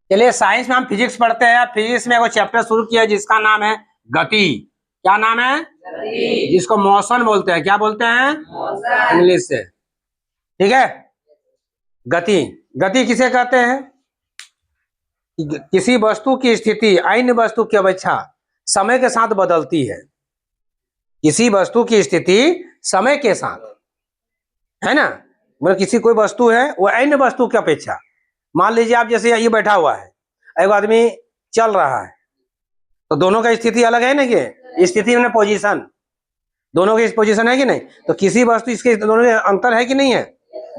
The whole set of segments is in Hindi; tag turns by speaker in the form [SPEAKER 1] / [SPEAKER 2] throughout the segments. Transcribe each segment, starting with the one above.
[SPEAKER 1] चलिए साइंस में हम फिजिक्स पढ़ते हैं। फिजिक्स में एक चैप्टर शुरू किया जिसका नाम है गति। क्या नाम है? गति। जिसको मोशन बोलते हैं। क्या बोलते हैं? इंग्लिश से। ठीक है। गति, गति किसे कहते हैं? किसी वस्तु की स्थिति अन्य वस्तु की अपेक्षा समय के साथ बदलती है। किसी वस्तु की स्थिति समय के साथ, है ना, मतलब किसी कोई वस्तु है वो अन्य वस्तु की अपेक्षा, मान लीजिए आप जैसे ये बैठा हुआ है, एक आदमी चल रहा है, तो दोनों का स्थिति अलग है ना, कि स्थिति में पोजीशन, दोनों की पोजीशन है कि नहीं? तो किसी वस्तु इसके दोनों में अंतर है कि नहीं है?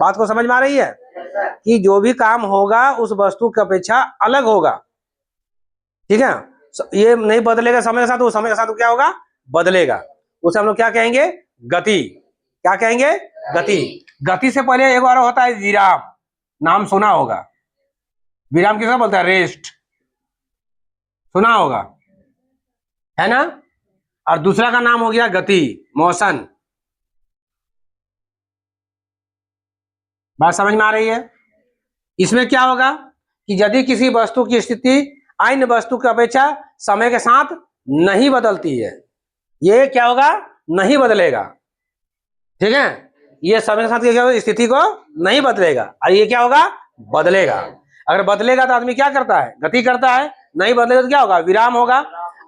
[SPEAKER 1] बात को समझ में आ रही है कि जो भी काम होगा उस वस्तु की अपेक्षा अलग होगा। ठीक है, ये नहीं बदलेगा समय के साथ, वो समय के साथ तो क्या होगा? बदलेगा। उसे हम लोग क्या कहेंगे? गति। क्या कहेंगे? गति। गति से पहले एक बार होता है विराम। नाम सुना होगा, विराम किसको बोलता है? रेस्ट, सुना होगा, है ना। और दूसरा का नाम हो गया गति, मोशन। बात समझ में आ रही है? इसमें क्या होगा कि यदि किसी वस्तु की स्थिति अन्य वस्तु की अपेक्षा समय के साथ नहीं बदलती है, ये क्या होगा? नहीं बदलेगा। ठीक है, ये समय के साथ क्या होगा? स्थिति को नहीं बदलेगा, और ये क्या होगा? बदलेगा। अगर बदलेगा तो आदमी क्या करता है? गति करता है। नहीं बदलेगा तो क्या होगा? विराम होगा।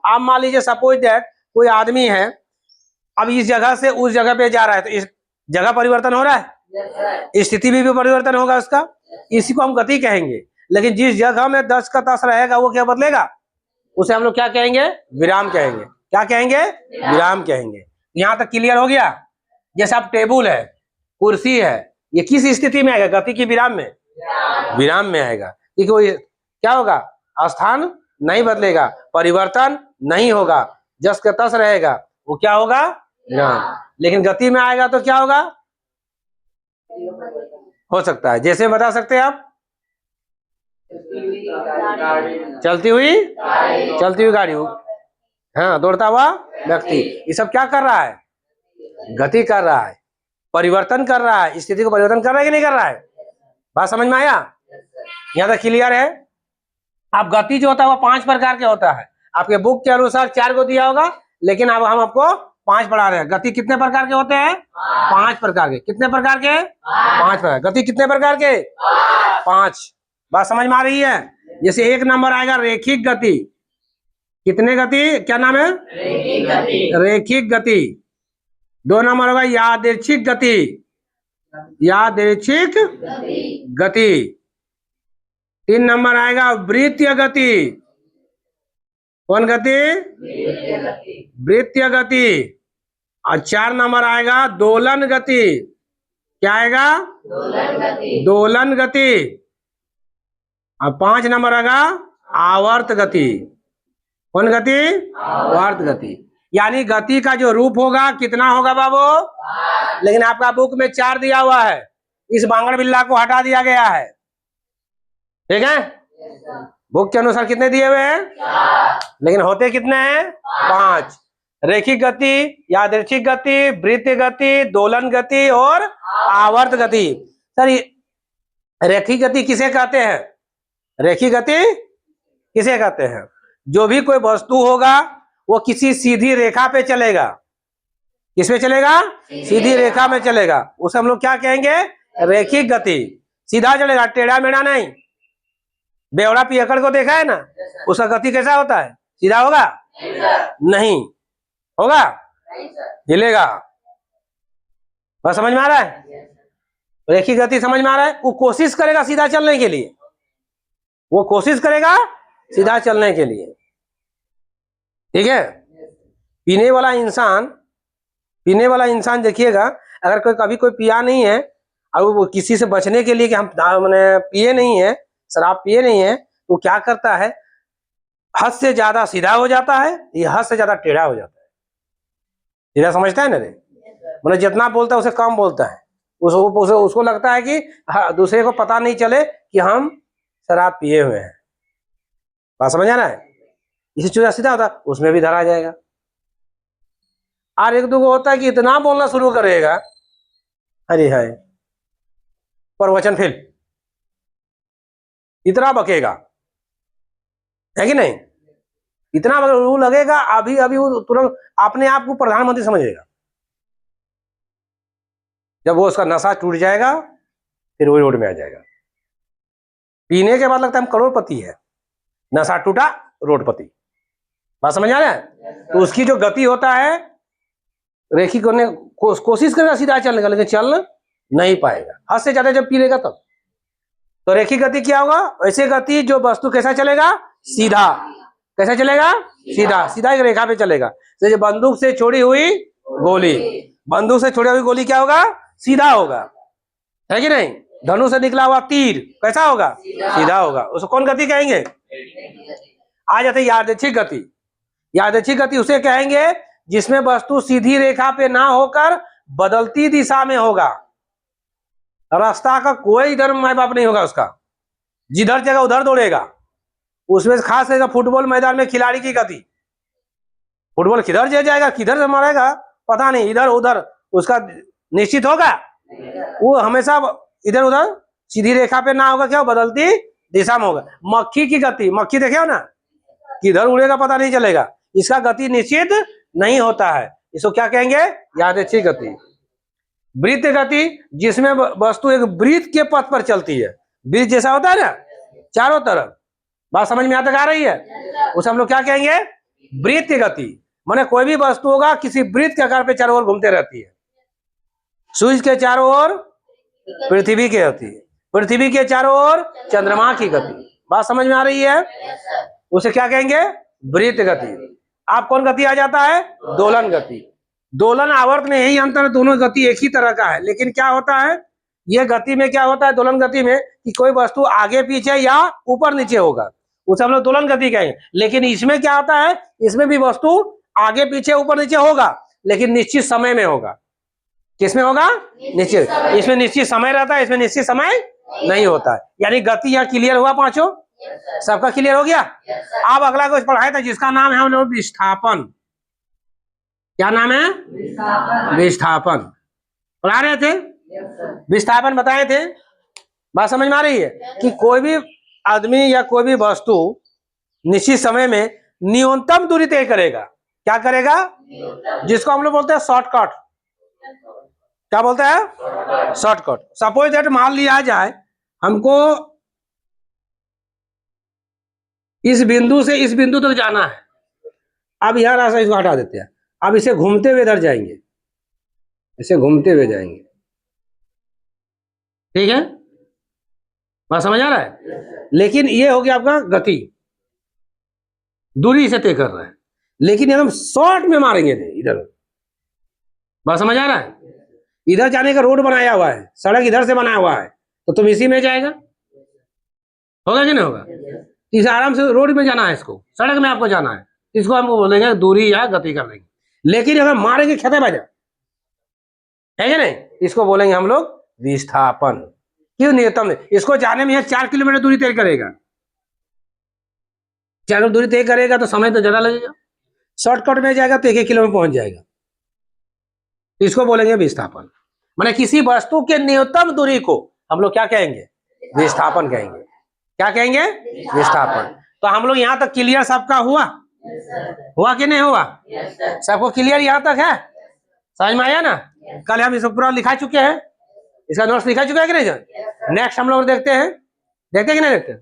[SPEAKER 1] आप मान लीजिए सपोज दैट कोई आदमी है, अब इस जगह से उस जगह पे जा रहा है, तो इस जगह परिवर्तन हो रहा है, स्थिति भी परिवर्तन होगा उसका, इसी को हम गति कहेंगे। लेकिन जिस जगह में 10 का 10 रहेगा वो क्या बदलेगा? उसे हम लोग क्या कहेंगे? विराम कहेंगे। क्या कहेंगे? विराम कहेंगे। यहां तक क्लियर हो गया? जैसे आप टेबल है, कुर्सी है, ये किस स्थिति में आएगा? गति की विराम में? विराम में आएगा, क्योंकि वो क्या होगा? स्थान नहीं बदलेगा, परिवर्तन नहीं होगा, जस का तस रहेगा, वो क्या होगा? विराम। लेकिन गति में आएगा तो क्या होगा? हो सकता है, जैसे बता सकते हैं आप, चलती हुई गाड़ी, हाँ, दौड़ता हुआ व्यक्ति, ये सब क्या कर रहा है? गति कर रहा है, परिवर्तन कर रहा है, स्थिति को परिवर्तन कर रहा है कि नहीं कर रहा है? बात समझ में आया? यहाँ तक क्लियर है? आप गति जो होता है वो 5 प्रकार के होता है। आपके बुक के अनुसार 4 को दिया होगा, लेकिन अब हम आपको 5 पढ़ा रहे हैं। गति कितने प्रकार के होते हैं? 5 प्रकार के। कितने प्रकार के? 5 प्रकार। गति कितने प्रकार के? 5। बात समझ में आ रही है? जैसे एक नंबर आएगा रेखिक गति। कितने गति? क्या नाम है? रेखिक गति। 2 नंबर होगा यादृच्छिक गति। यादृच्छिक गति। 3 नंबर आएगा वृत्तीय गति। कौन गति? वृत्तीय गति। और 4 नंबर आएगा दोलन गति। क्या आएगा? दोलन गति। और 5 नंबर आएगा आवर्त गति। कौन गति? आवर्त गति। यानी गति का जो रूप होगा कितना होगा बाबू? लेकिन आपका बुक में 4 दिया हुआ है, इस बांगड़ बिल्ला को हटा दिया गया है। ठीक है, बुक के अनुसार कितने दिए हुए हैं? 4, लेकिन होते कितने हैं? 5। रेखिक गति, यादृच्छिक गति, वृत्तीय गति, दोलन गति और आवर्त गति। सर रेखिक गति किसे कहते हैं? रेखिक गति किसे कहते हैं? जो भी कोई वस्तु होगा वो किसी सीधी रेखा पे चलेगा। किस पे चलेगा? सीधी रेखा में चलेगा, उसे हम लोग क्या कहेंगे? रेखिक गति। सीधा चलेगा, टेढ़ा मेढ़ा नहीं। बेवड़ा पियकड़ को देखा है ना, उसका गति कैसा होता है? सीधा होगा? नहीं होगा, हिलेगा। बस समझ में आ रहा है? रेखिक गति समझ में आ रहा है? वो कोशिश करेगा सीधा चलने के लिए, वो कोशिश करेगा सीधा चलने के लिए। ठीक है, पीने वाला इंसान देखिएगा, अगर कोई कभी कोई पिया नहीं है और वो किसी से बचने के लिए कि हम मैंने पिए नहीं है, शराब पिए नहीं है, तो क्या करता है? हद से ज्यादा सीधा हो जाता है, ये हद से ज्यादा टेढ़ा हो जाता है। सीधा समझता है ना रे? मतलब जितना बोलता है उसे कम बोलता है। उसको लगता है कि दूसरे को पता नहीं चले कि हम शराब पिए हुए हैं। बात समझ आ रहा है? इसी चीज सीधा होता है, उसमें भी धरा जाएगा। और एक दो होता है कि इतना बोलना शुरू करेगा, अरे है प्रवचन फेल, इतना बकेगा, है कि नहीं? इतना अगर रूल लगेगा अभी अभी वो तुरंत अपने आप को प्रधानमंत्री समझेगा। जब वो उसका नशा टूट जाएगा फिर वही रोड में आ जाएगा। पीने के बाद लगता है हम करोड़पति है, नशा टूटा रोडपति। बात समझ आ रहा है? तो उसकी जो गति होता है, रेखी करने कोशिश करेगा सीधा चलने का, लेकिन चल नहीं पाएगा, हद से ज्यादा जब पी लेगा तब। तो रेखी गति क्या होगा? ऐसे गति जो वस्तु कैसा चलेगा? सीधा। कैसा चलेगा? सीधा। सीधा एक रेखा पे चलेगा। तो जो बंदूक से छोड़ी हुई गोली, बंदूक से छोड़ी हुई गोली क्या होगा? सीधा होगा, है कि नहीं? धनुष से निकला हुआ तीर कैसा होगा? सीधा होगा। उसको कौन गति कहेंगे? आ जाते यादृच्छिक गति। यादृच्छिक गति उसे कहेंगे जिसमें वस्तु सीधी रेखा पे ना होकर बदलती दिशा में होगा। रास्ता का कोई इधर माई बाप नहीं होगा उसका, जिधर जगह उधर दौड़ेगा। उसमें खास करके फुटबॉल मैदान में खिलाड़ी की गति, फुटबॉल किधर जाएगा किधर से मारेगा पता नहीं, इधर उधर उसका निश्चित होगा। वो हमेशा इधर उधर सीधी रेखा पे ना होगा, क्या बदलती दिशा में होगा। मक्खी की गति, मक्खी देखे हो ना, किधर उड़ेगा पता नहीं चलेगा, इसका गति निश्चित नहीं होता है। इसको क्या कहेंगे? यादृच्छिक गति। वृत्त गति, जिसमें वस्तु एक वृत्त के पथ पर चलती है। वृत्त जैसा होता है ना चारों तरफ। बात समझ में आता आ रही है? उसे हम लोग क्या कहेंगे? वृत्त गति। माने कोई भी वस्तु होगा किसी वृत्त के आकार पे चारों ओर घूमते रहती है। सूर्य के चारों ओर पृथ्वी की गति, पृथ्वी के चारों ओर चंद्रमा की गति। बात समझ में आ रही है? उसे क्या कहेंगे? वृत्त गति। आप कौन गति आ जाता है? दोलन गति। दोलन आवर्त में यही अंतर, दोनों गति एक ही तरह का है, लेकिन क्या होता है ये गति में क्या होता है दोलन गति में कि कोई वस्तु आगे पीछे या ऊपर नीचे होगा, उसे हम लोग दोलन गति कहेंगे। लेकिन इसमें क्या होता है, इसमें भी वस्तु आगे पीछे ऊपर नीचे होगा, लेकिन निश्चित समय में होगा। किसमें होगा? निश्चित। इसमें निश्चित समय रहता है, इसमें निश्चित समय नहीं होता है। यानी गति यहाँ क्लियर हुआ? पांचों सबका क्लियर हो गया? अब अगला कुछ पढ़ाया था जिसका नाम है हम लोग विस्थापन। क्या नाम है? विस्थापन। पढ़ा रहे थे, विस्थापन बताए थे। बात समझ में आ रही है कि कोई भी आदमी या कोई भी वस्तु निश्चित समय में न्यूनतम दूरी तय करेगा। क्या करेगा? जिसको हम लोग बोलते हैं शॉर्टकट। क्या बोलते हैं? शॉर्टकट। सपोज दैट मान लिया जाए हमको इस बिंदु से इस बिंदु तक जाना है। अब यह रास्ता इसको हटा देते हैं, अब इसे घूमते हुए इधर जाएंगे, इसे घूमते हुए जाएंगे। ठीक है, बात समझ आ रहा है? लेकिन ये हो गया आपका गति, दूरी से तय कर रहा है, लेकिन एकदम शॉर्ट में मारेंगे थे इधर। बात समझ आ रहा है? इधर जाने का रोड बनाया हुआ है, सड़क इधर से बनाया हुआ है, तो तुम इसी में जाएगा, होगा कि नहीं होगा? इसे आराम से रोड में जाना है, इसको सड़क में आपको जाना है, इसको हमको बोलेंगे दूरी या गति कर लेंगे। लेकिन अगर मारेंगे खेते बजा, है कि नहीं, इसको बोलेंगे हम लोग विस्थापन। क्यों? न्यूनतम, इसको जाने में 4 किलोमीटर दूरी तय करेगा, 4 दूरी तय करेगा तो समय तो ज्यादा लगेगा। शॉर्टकट में जाएगा तो 1 किलोमीटर पहुंच जाएगा। इसको बोलेंगे विस्थापन। माने किसी वस्तु के न्यूनतम दूरी को हम लोग क्या कहेंगे? विस्थापन कहेंगे। क्या कहेंगे? विस्थापन। तो हम लोग यहाँ तक क्लियर सबका हुआ? हुआ कि नहीं हुआ? सबको क्लियर यहाँ तक है? समझ में आया ना? कल हम इसको पूरा लिखा चुके हैं, इसका नोट्स लिखा चुका है कि नहीं? नेक्स्ट हम लोग देखते हैं, देखते कि नहीं देखते?